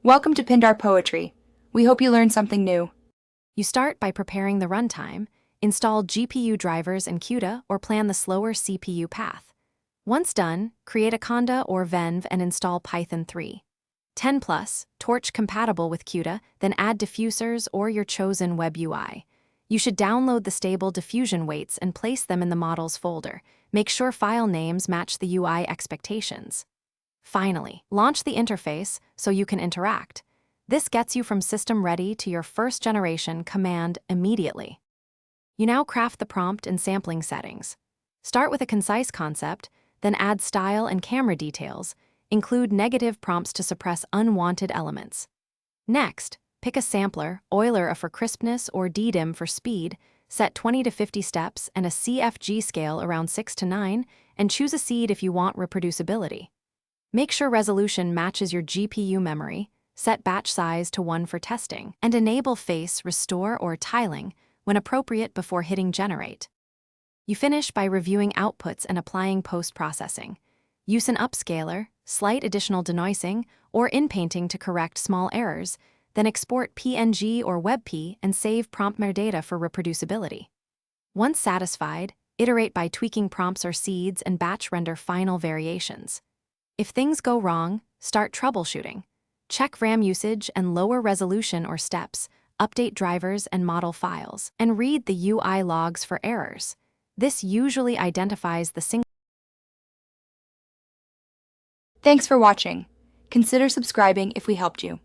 Welcome to Pindar Poetry. We hope you learned something new. You start by preparing the runtime, install GPU drivers in CUDA or plan the slower CPU path. Once done, create a conda or venv and install Python 3. 10 plus, torch compatible with CUDA, then add diffusers or your chosen web UI. You should download the Stable Diffusion weights and place them in the models folder. Make sure file names match the UI expectations. Finally, launch the interface so you can interact. This gets you from system ready to your first generation command immediately. You now craft the prompt and sampling settings. Start with a concise concept, then add style and camera details. Include negative prompts to suppress unwanted elements. Next, pick a sampler, Euler for crispness or DDIM for speed, set 20 to 50 steps and a CFG scale around 6 to 9, and choose a seed if you want reproducibility. Make sure resolution matches your GPU memory, set batch size to 1 for testing, and enable face, restore, or tiling when appropriate before hitting generate. You finish by reviewing outputs and applying post-processing. Use an upscaler, slight additional denoising, or inpainting to correct small errors, then export PNG or WebP and save prompt metadata for reproducibility. Once satisfied, iterate by tweaking prompts or seeds and batch render final variations. If things go wrong, start troubleshooting. Check RAM usage and lower resolution or steps, update drivers and model files, and read the UI logs for errors. This usually identifies the single. Thanks for watching. Consider subscribing if we helped you.